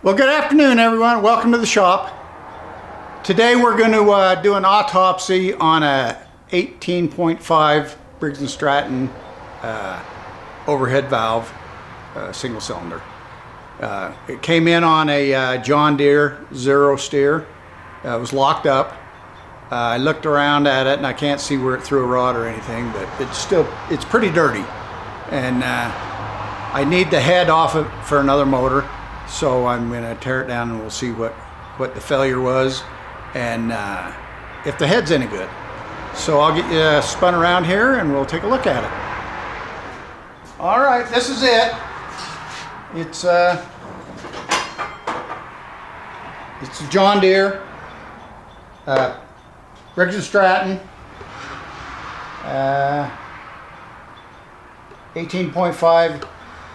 Well, good afternoon, everyone. Welcome to the shop. Today we're going to do an autopsy on a 18.5 Briggs and Stratton overhead valve single cylinder. It came in on a John Deere zero steer. It was locked up. I looked around at it and I can't see where it threw a rod or anything, but it's pretty dirty. And I need the head off it for another motor. So I'm going to tear it down and we'll see what the failure was and if the head's any good. So I'll get you spun around here and we'll take a look at it. All right, this is it. It's a John Deere, Briggs and Stratton, 18.5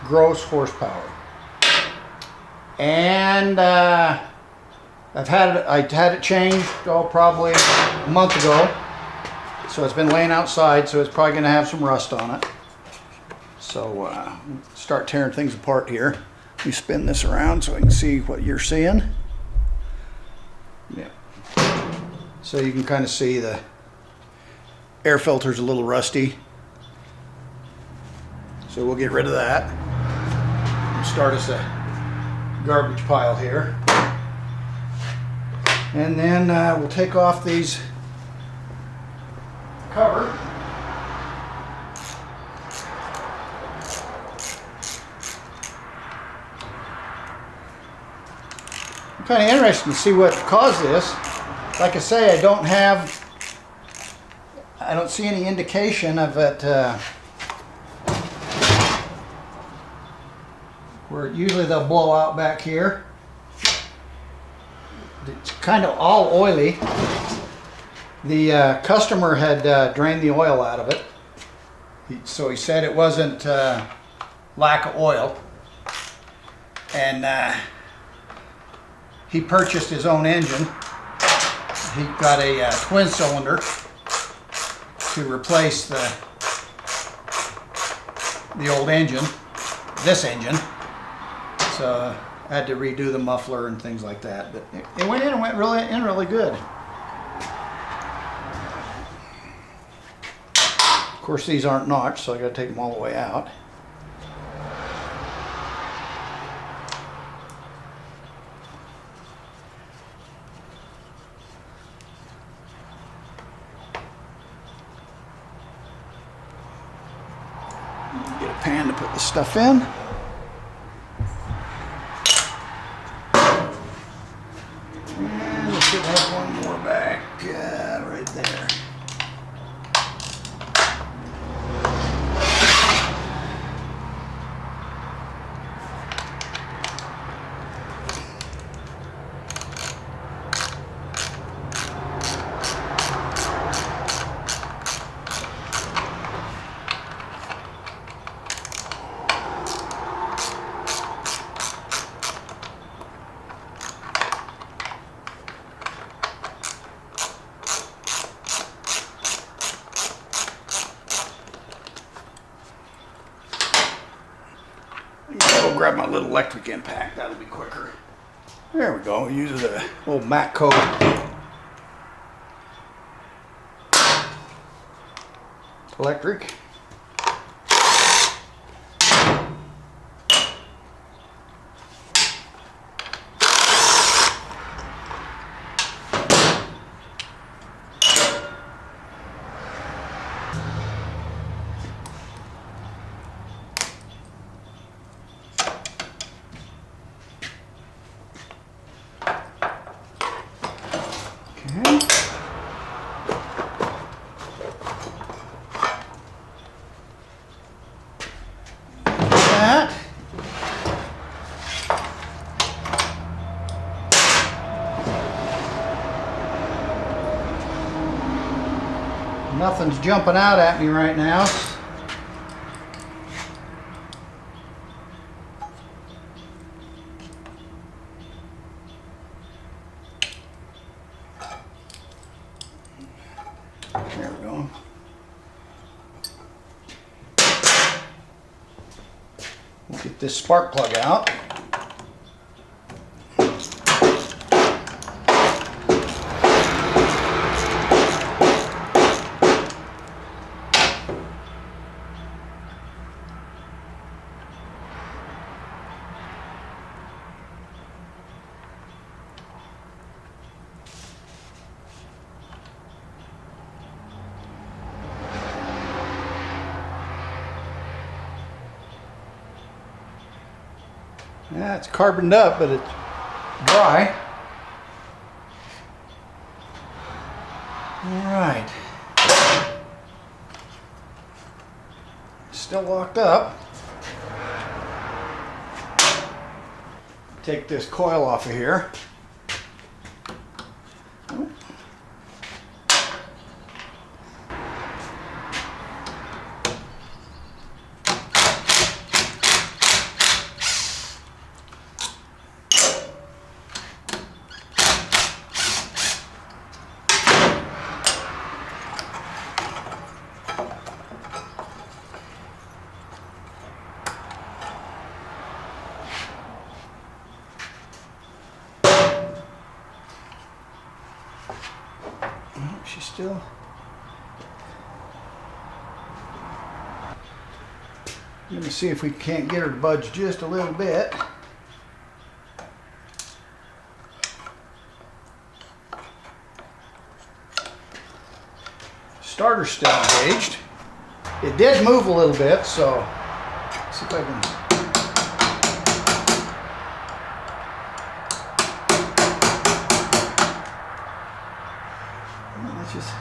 gross horsepower. And I had it changed probably a month ago, so it's been laying outside, so it's probably going to have some rust on it. So start tearing things apart here. Let me spin this around so I can see what you're seeing. Yeah. So you can kind of see the air filter's a little rusty. So we'll get rid of that and start us a garbage pile here, and then we'll take off these cover. I'm kind of interested to see what caused this. Like I say, I don't see any indication of it where usually they'll blow out back here. It's kind of all oily. The customer had drained the oil out of it. So he said it wasn't lack of oil. And he purchased his own engine. He got a twin cylinder to replace the old engine, this engine. So I had to redo the muffler and things like that, but it went in and went really good. Of course, these aren't notched, so I got to take them all the way out. Get a pan to put the stuff in. Should have one more back right there. I'll grab my little electric impact, that'll be quicker. There we go, use the old Matco electric. Okay. That. Nothing's jumping out at me right now. There we go. We'll get this spark plug out. Yeah, it's carboned up, but it's dry. All right. Still locked up. Take this coil off of here. She's still. I'm going to see if we can't get her to budge just a little bit. Starter's still engaged. It did move a little bit, so let's see if I can. Let's just.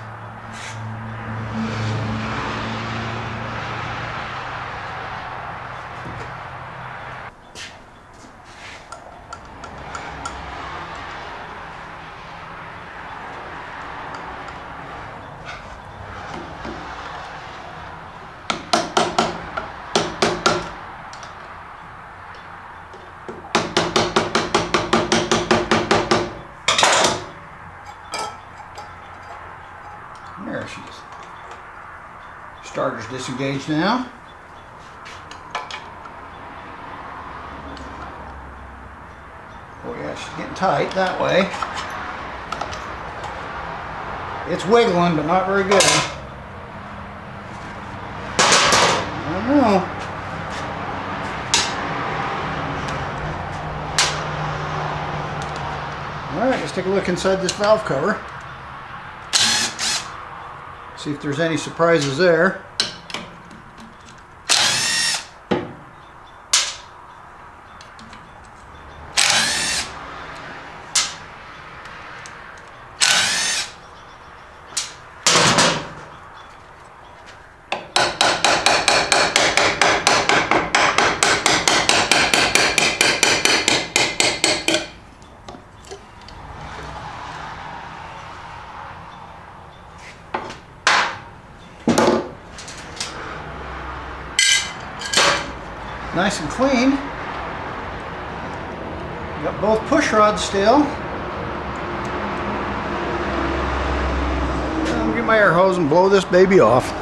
There she is. Starter's disengaged now. Oh yeah, she's getting tight that way. It's wiggling, but not very good. I don't know. All right, let's take a look inside this valve cover. See if there's any surprises there. Nice and clean. Got both push rods still. I'll get my air hose and blow this baby off.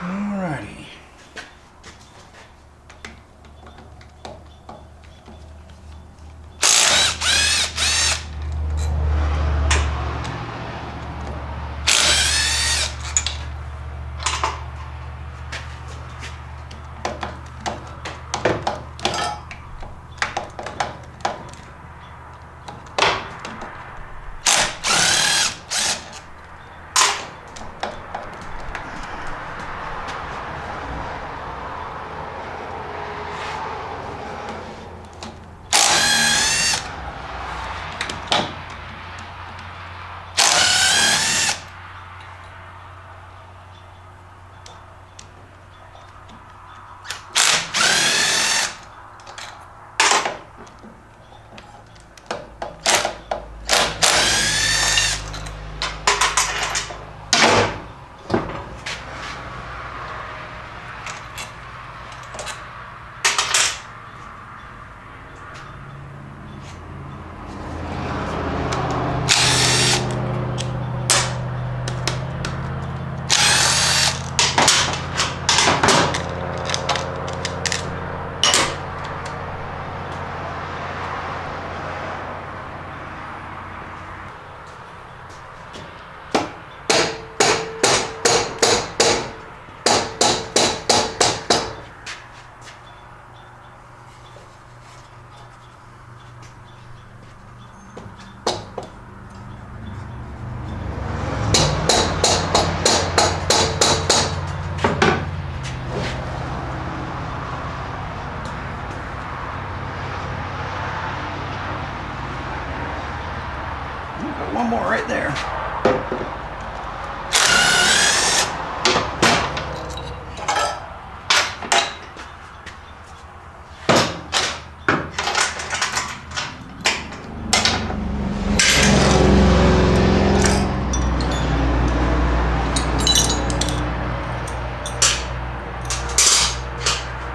Alrighty.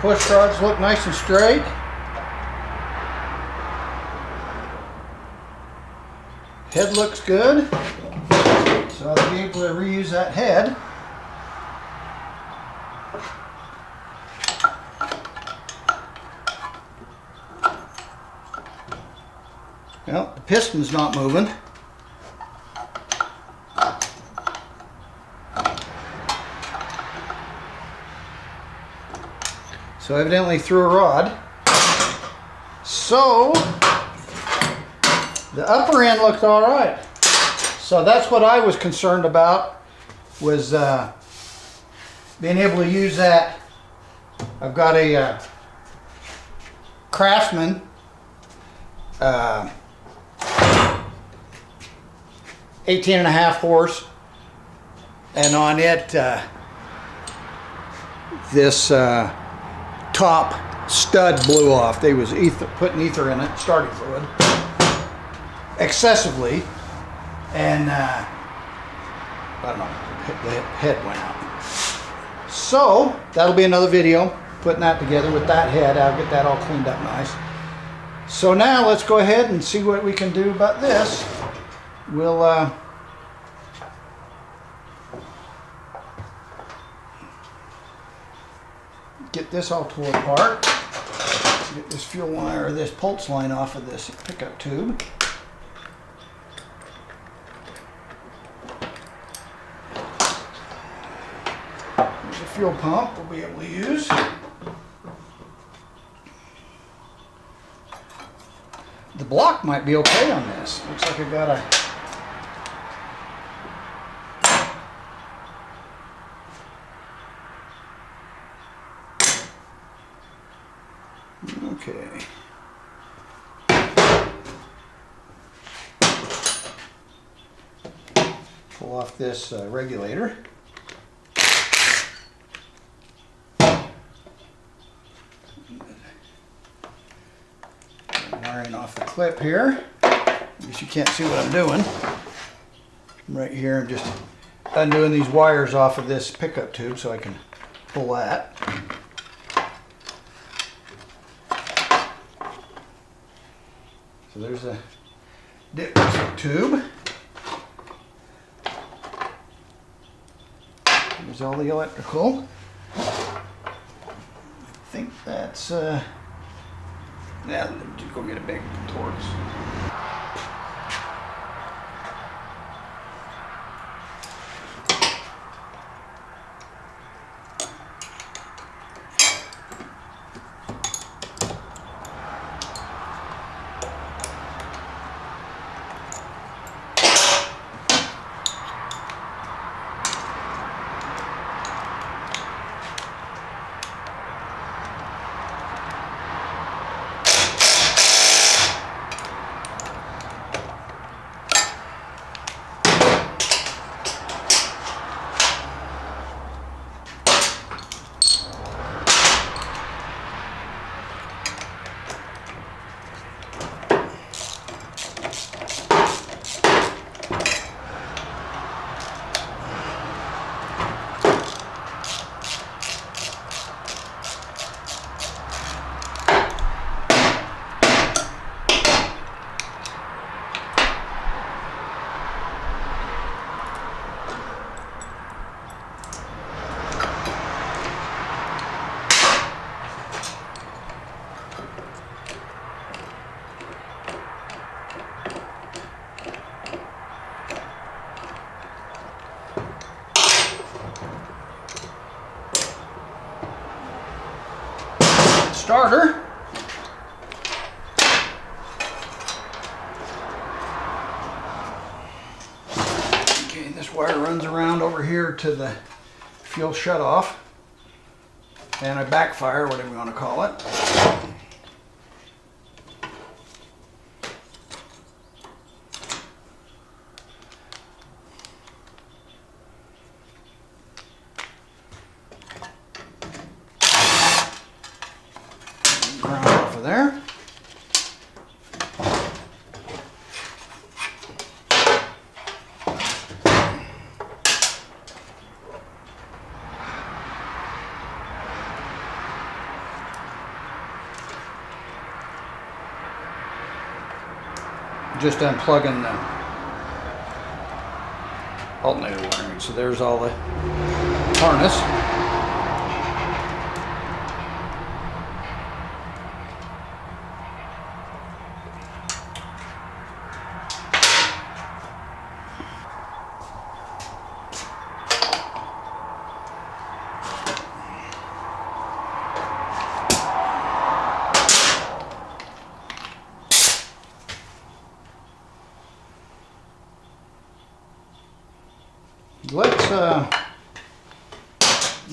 push rods look nice and straight. Head looks good, so I'll be able to reuse that head. Well, the piston's not moving. So evidently threw a rod. So the upper end looked all right. So that's what I was concerned about, was being able to use that. I've got a Craftsman 18.5 horse, and on it this top stud blew off. They was putting ether in it, starting fluid, excessively, and I don't know, the head went out. So that'll be another video, putting that together with that head. I'll get that all cleaned up nice. So now let's go ahead and see what we can do about this. We'll get this all tore apart. Get this fuel line, or this pulse line, off of this pickup tube. There's a fuel pump we'll be able to use. The block might be okay on this. Looks like I got a okay. Pull off this regulator. Wiring off the clip here. I guess you can't see what I'm doing. Right here, I'm just undoing these wires off of this pickup tube so I can pull that. So there's a dip tube. There's all the electrical. I think that's yeah, just go get a big torch. Starter. Okay, this wire runs around over here to the fuel shutoff and a backfire, whatever you want to call it. Ground off of there. just unplugging the alternator wiring. So there's all the harness. Let's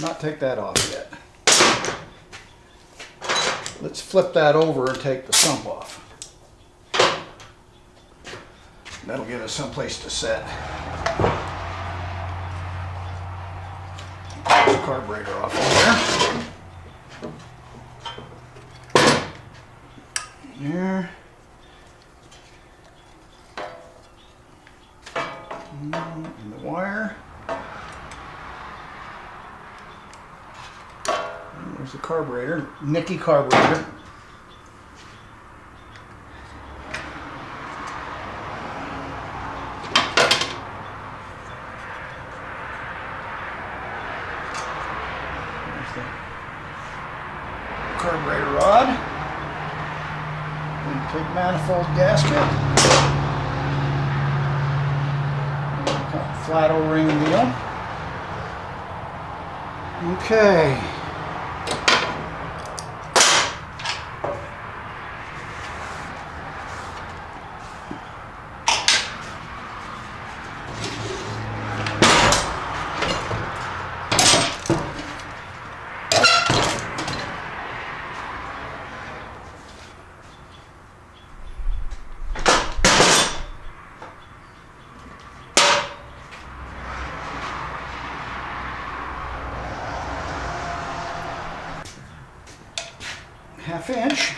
not take that off yet. Let's flip that over and take the sump off. That'll give us someplace to set. Take the carburetor off there. There. And the wire. And there's the carburetor, Nicky carburetor. There's the carburetor rod. And take manifold gasket. Flat O-ring wheel. Okay. Half inch.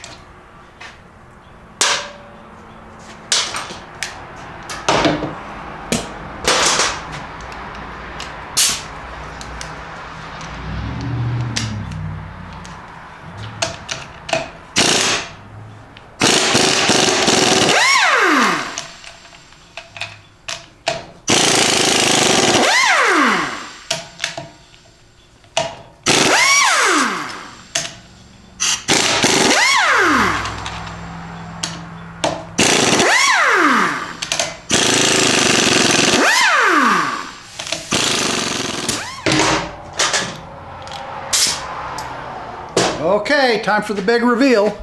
Okay, time for the big reveal.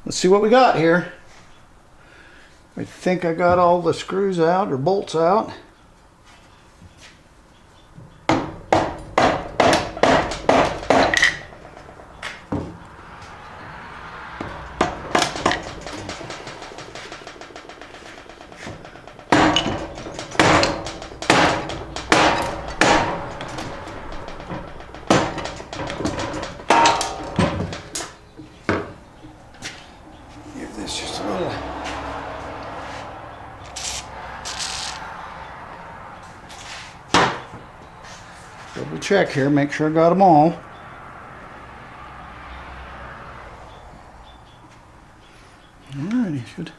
Let's see what we got here. I think I got all the screws out or bolts out. Just a little double check here, make sure I got them all. Alrighty, should.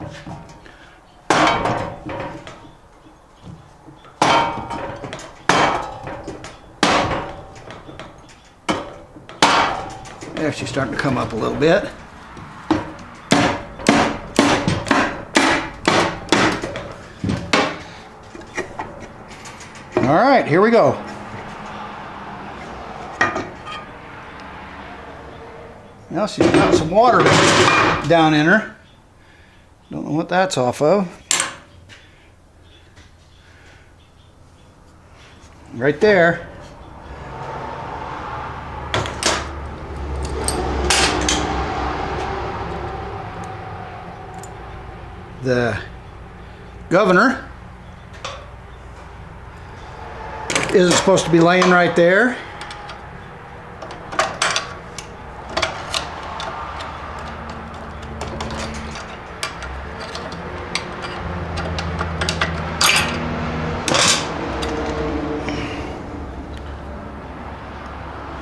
Yeah, she's starting to come up a little bit. All right, here we go. Now she's got some water down in her. Don't know what that's off of. Right there. The governor isn't supposed to be laying right there.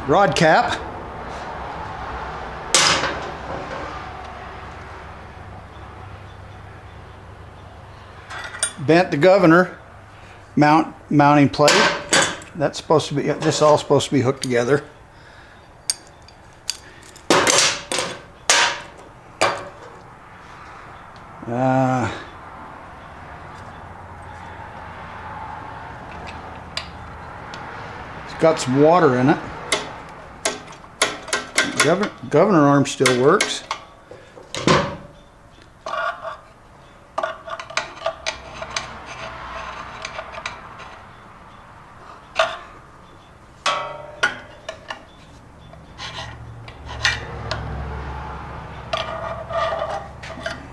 Rod cap. bent the governor mounting plate. That's supposed to be, this is all supposed to be hooked together. It's got some water in it. Governor arm still works.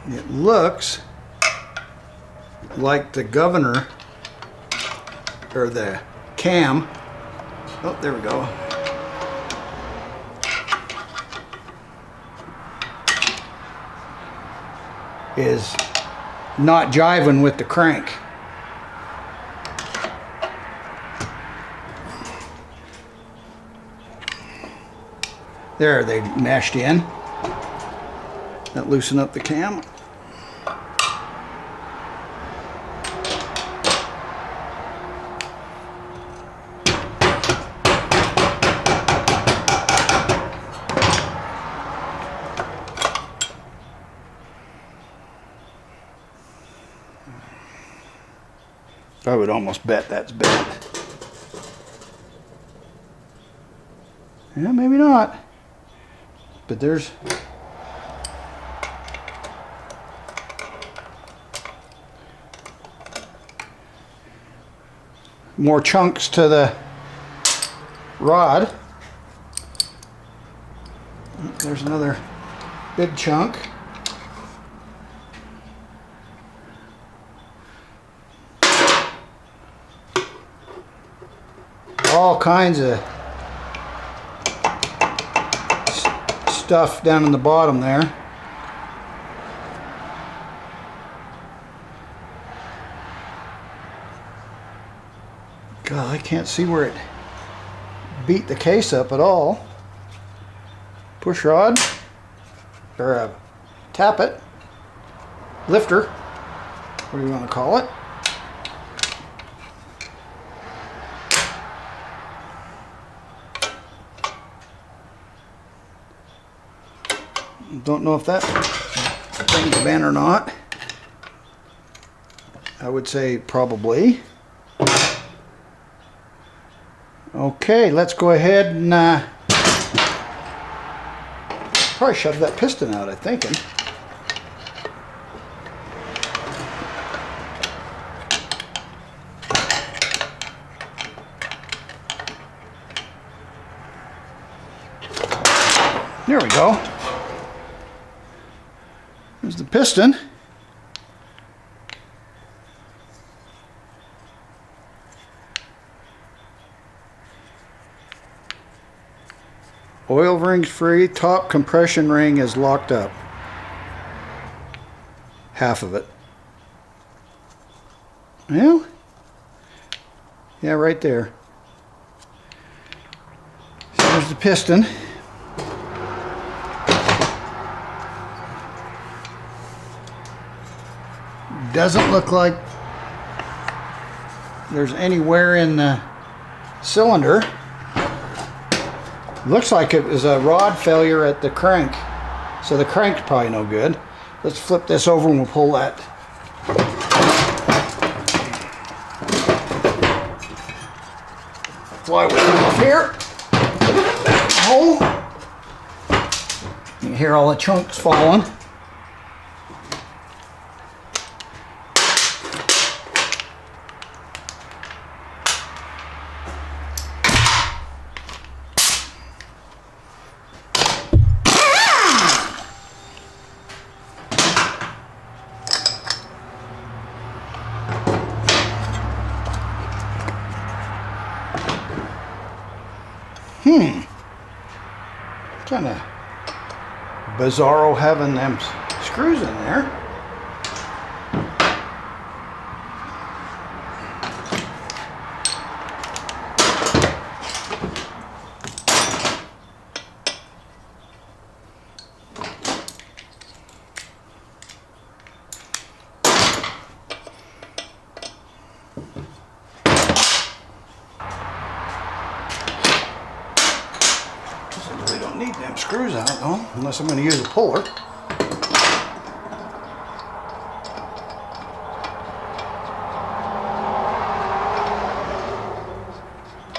It looks like the governor, or the cam, oh, there we go, is not jiving with the crank. There, they meshed in. That loosened up the cam. I would almost bet that's bent. Yeah, maybe not. But there's more chunks to the rod. There's another big chunk. All kinds of stuff down in the bottom there. God, I can't see where it beat the case up at all. Push rod, or a tappet, lifter, what do you want to call it? Don't know if that thing's bent or not. I would say probably. Okay, let's go ahead and probably shove that piston out, I'm thinking. There we go. There's the piston. Oil ring's free, top compression ring is locked up. Half of it. Well, yeah, right there. So there's the piston. Doesn't look like there's any wear in the cylinder. Looks like it was a rod failure at the crank, so the crank's probably no good. Let's flip this over and we'll pull that. Flywheel off here. Hole. You can hear all the chunks falling. Kind of bizarro having them screws in there. need them screws out though, unless I'm going to use a puller.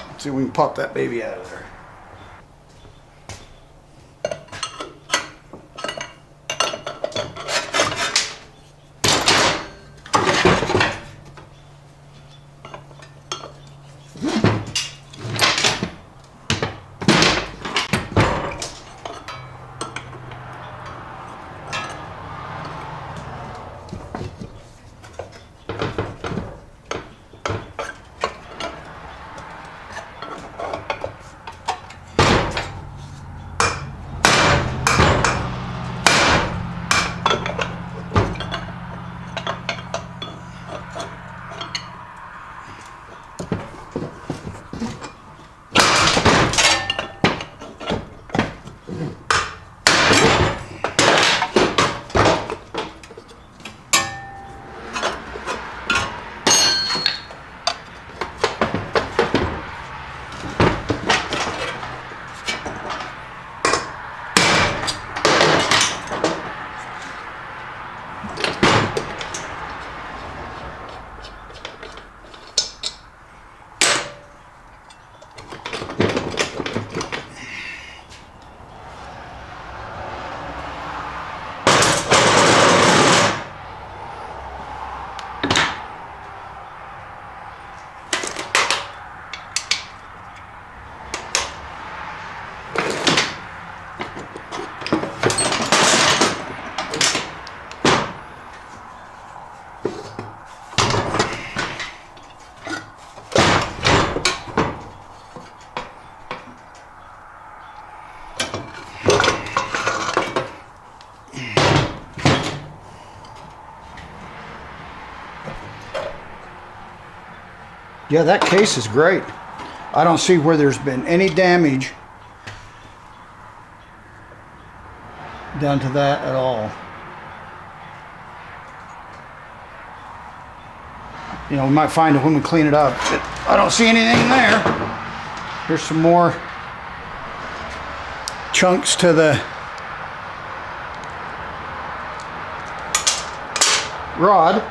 Let's see if we can pop that baby out of there. Yeah, that case is great. I don't see where there's been any damage done to that at all. You know, we might find it when we clean it up, but I don't see anything there. Here's some more chunks to the rod.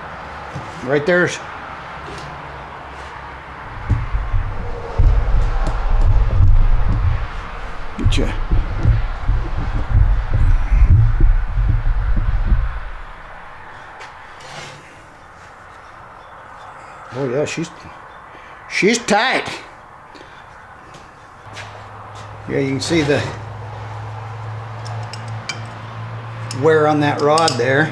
Right there's get you. Oh yeah, she's tight. Yeah, you can see the wear on that rod there.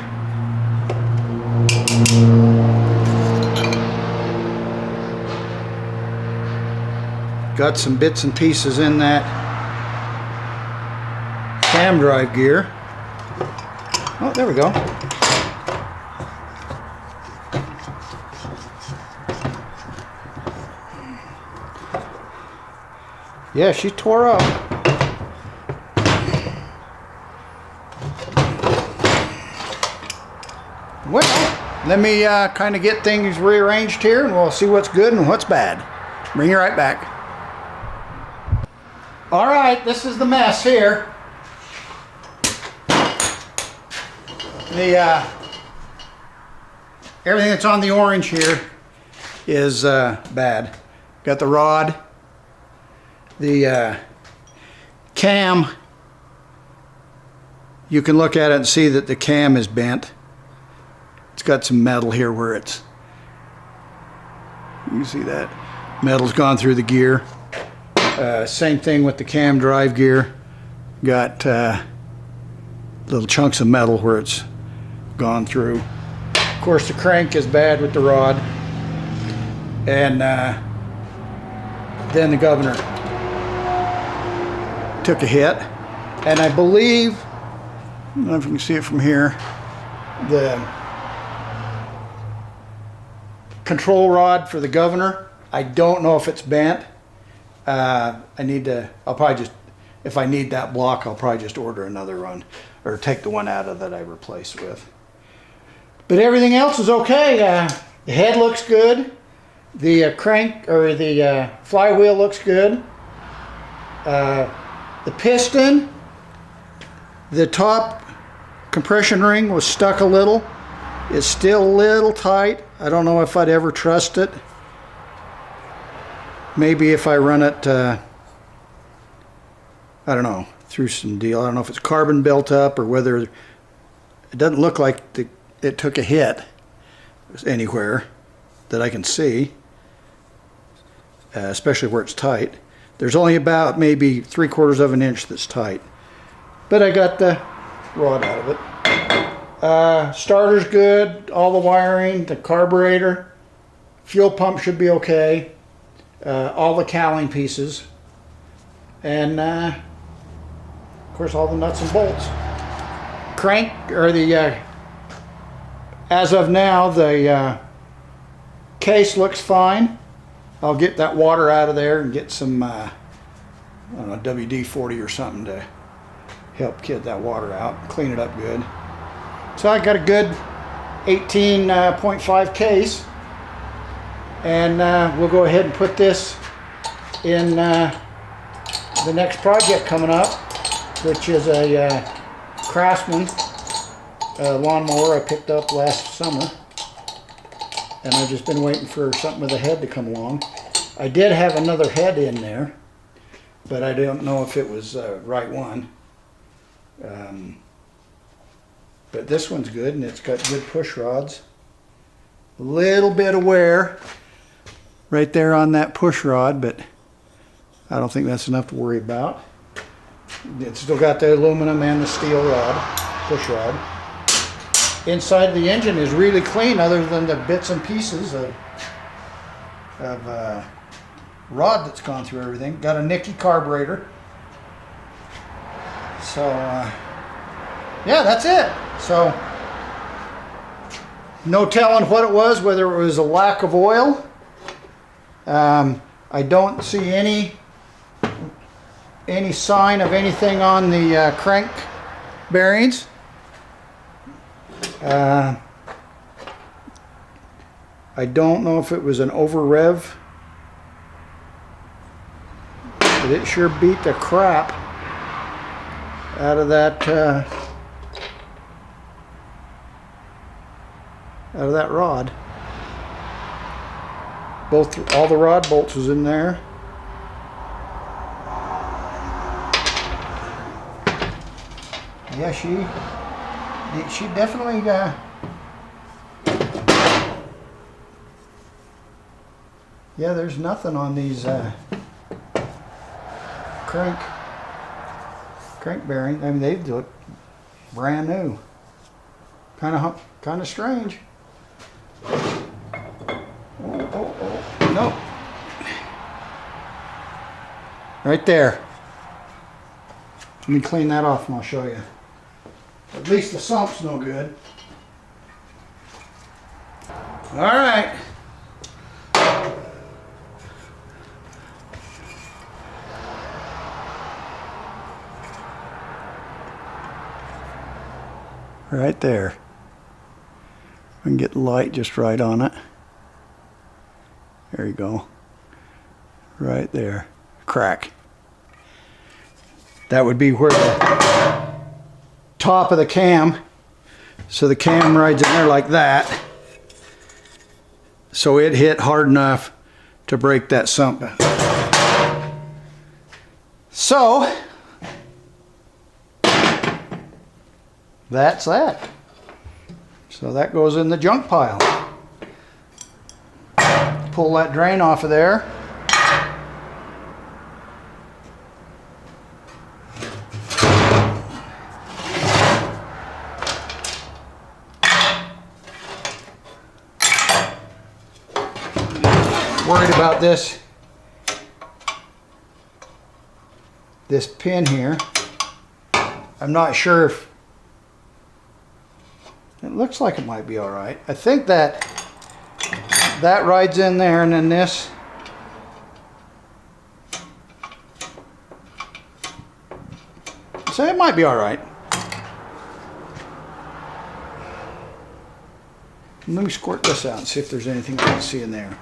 Got some bits and pieces in that cam drive gear. Oh, there we go. Yeah, she tore up. Well, let me kind of get things rearranged here and we'll see what's good and what's bad. Bring you right back. All right, this is the mess here. The everything that's on the orange here is bad. Got the rod, the cam. You can look at it and see that the cam is bent. It's got some metal here where it's, you can see that metal's gone through the gear. Same thing with the cam drive gear. Got little chunks of metal where it's gone through. Of course, the crank is bad with the rod. And then the governor took a hit. And I believe, I don't know if you can see it from here, the control rod for the governor, I don't know if it's bent. I'll probably just, if I need that block, I'll probably just order another one or take the one out of that I replaced with. But everything else is okay. The head looks good. The crank or the flywheel looks good. The piston The top compression ring was stuck a little. It's still a little tight. I don't know if I'd ever trust it. Maybe if I run it, I don't know, through some deal. I don't know if it's carbon built up or whether it doesn't look like it took a hit anywhere that I can see, especially where it's tight. There's only about maybe 3/4 of an inch that's tight, but I got the rod out of it. Starter's good, all the wiring, the carburetor, fuel pump should be okay, all the cowling pieces, and of course all the nuts and bolts. Crank, or the as of now, the case looks fine. I'll get that water out of there and get some I don't know, WD-40 or something to help get that water out, clean it up good. So I got a good 18.5 case, and we'll go ahead and put this in the next project coming up, which is a Craftsman lawnmower I picked up last summer, and I've just been waiting for something with a head to come along. I did have another head in there, but I don't know if it was the right one. But this one's good, and it's got good push rods. A little bit of wear right there on that push rod, but I don't think that's enough to worry about. It's still got the aluminum and the steel rod, push rod. Inside the engine is really clean, other than the bits and pieces of rod that's gone through everything. Got a Nicky carburetor. So yeah, that's it. So no telling what it was, whether it was a lack of oil. I don't see any sign of anything on the crank bearings. I don't know if it was an over rev, but it sure beat the crap out of that rod. All the rod bolts was in there. Yeah, she definitely yeah, there's nothing on these crank bearing. I mean, they look brand new. Kind of strange. No. Right there. Let me clean that off and I'll show you. At least the sump's no good. All right. Right there. I can get the light just right on it. There you go. Right there. Crack. That would be where the top of the cam, so the cam rides in there like that. So it hit hard enough to break that sump. So that's that. So that goes in the junk pile. Pull that drain off of there. Worried about this pin here. I'm not sure if it looks like it might be all right. I think that rides in there, and then this so it might be all right. Let me squirt this out and see if there's anything I can see in there.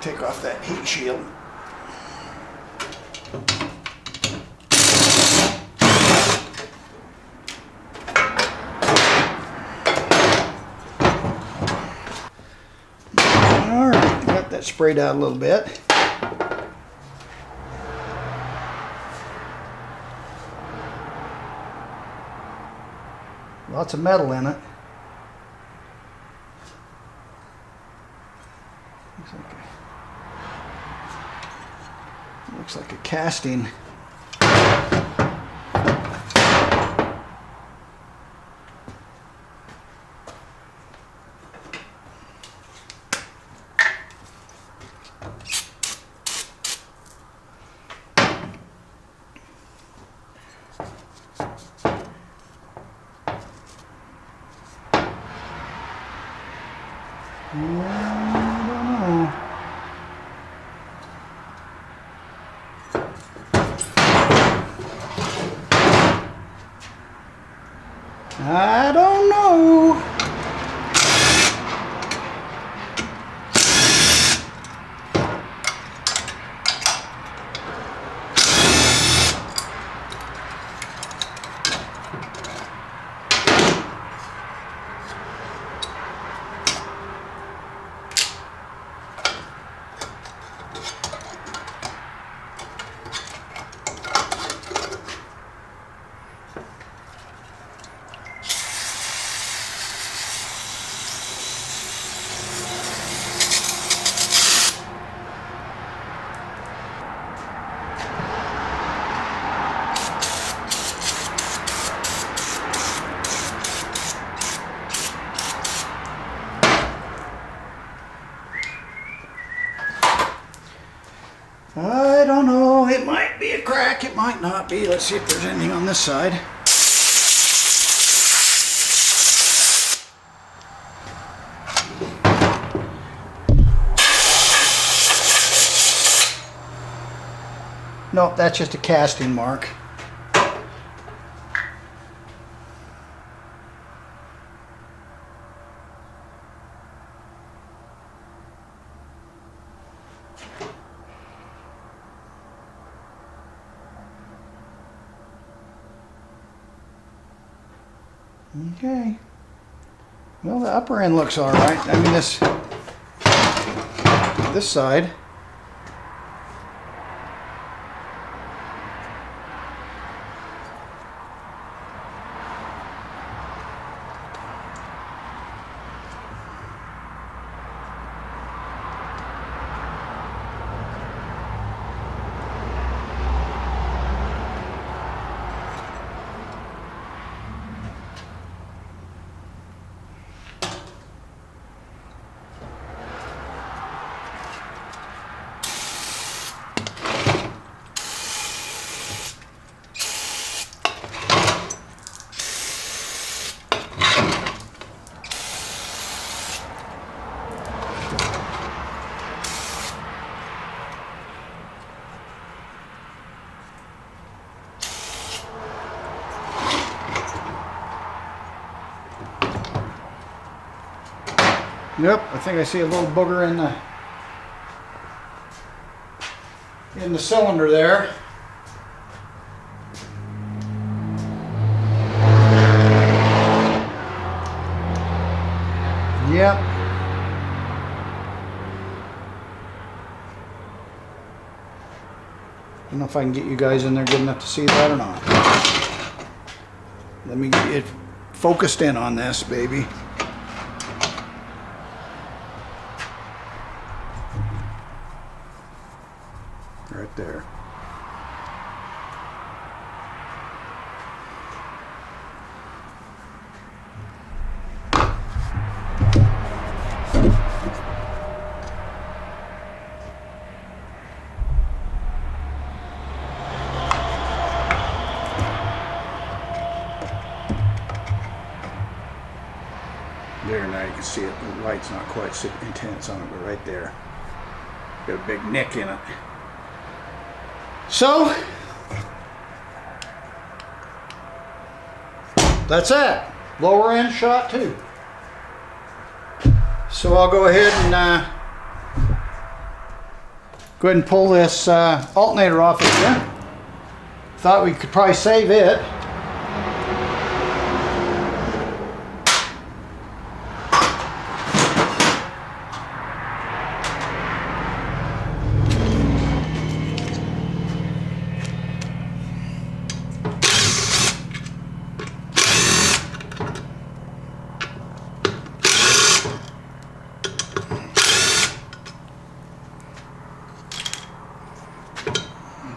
Take off that heat shield. that sprayed out a little bit. Lots of metal in it. Looks like a casting. I don't know. I don't know, it might be a crack, it might not be. Let's see if there's anything on this side. Nope, that's just a casting mark. Okay. Well, the upper end looks all right. I mean, this side. Yep, I think I see a little booger in the cylinder there. Yep. I don't know if I can get you guys in there good enough to see that or not. Let me get it focused in on this, baby. Right there. There, now you can see it. The light's not quite so intense on it, but right there. Got a big nick in it. So, that's it. Lower end shot too. So I'll go ahead and pull this alternator off again. Thought we could probably save it.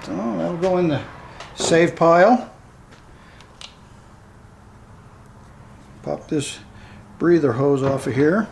So that'll go in the save pile. Pop this breather hose off of here.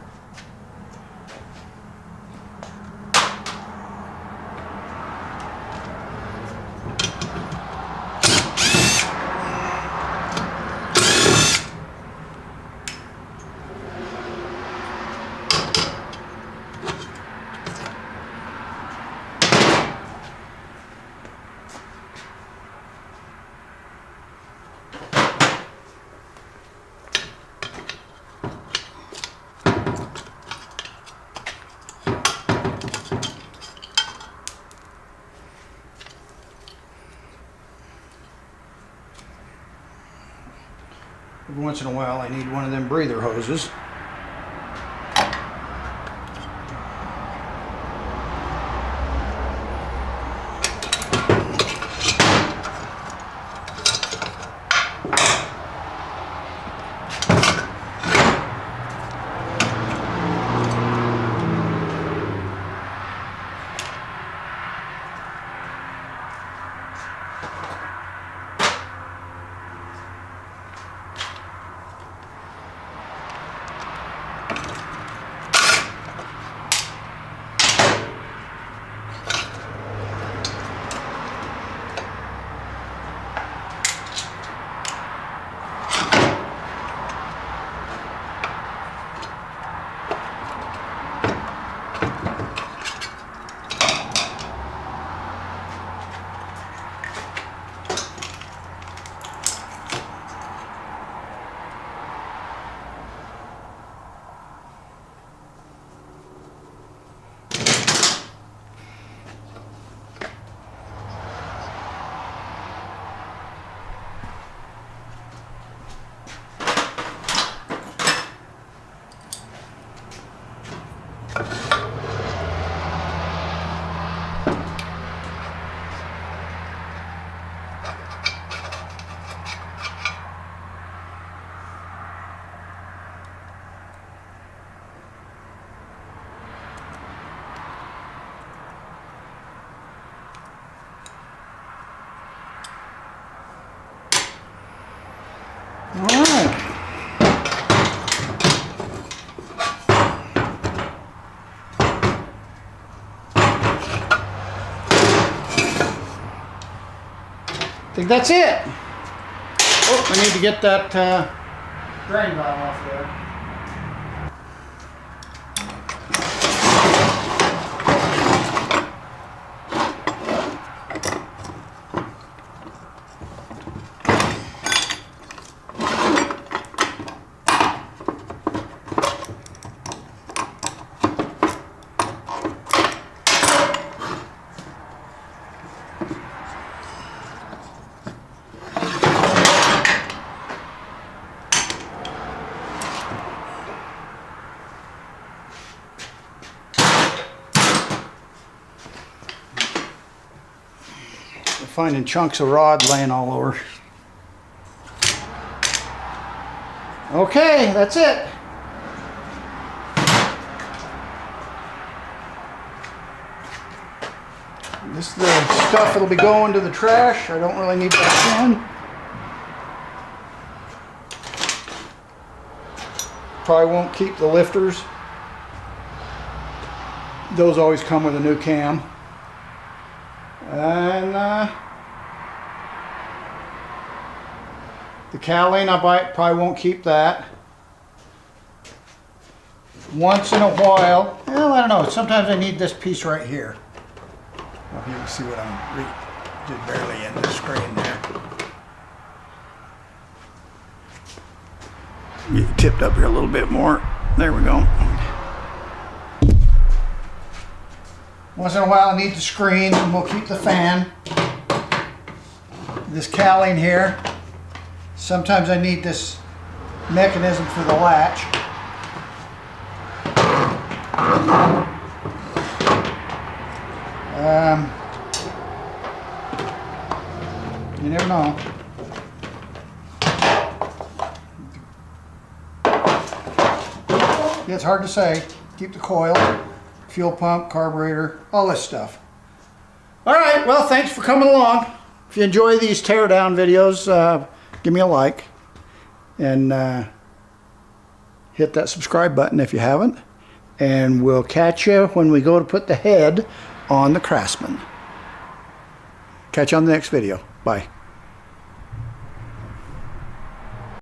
Every once in a while I need one of them breather hoses. All right. I think that's it. Oh, I need to get that drain valve off there. Finding chunks of rod laying all over. Okay, that's it. This is the stuff that'll be going to the trash. I don't really need that in. Probably won't keep the lifters. Those always come with a new cam. And the cowling, probably won't keep that. Once in a while, well, I don't know, sometimes I need this piece right here. I don't know if you can see what I'm just barely in the screen there. Get it tipped up here a little bit more. There we go. Once in a while I need the screen, and we'll keep the fan. This cowling here. Sometimes I need this mechanism for the latch. You never know. Yeah, it's hard to say. Keep the coil, fuel pump, carburetor, all this stuff. All right, well, thanks for coming along. If you enjoy these teardown videos, give me a like. And hit that subscribe button if you haven't. And we'll catch you when we go to put the head on the Craftsman. Catch you on the next video. Bye.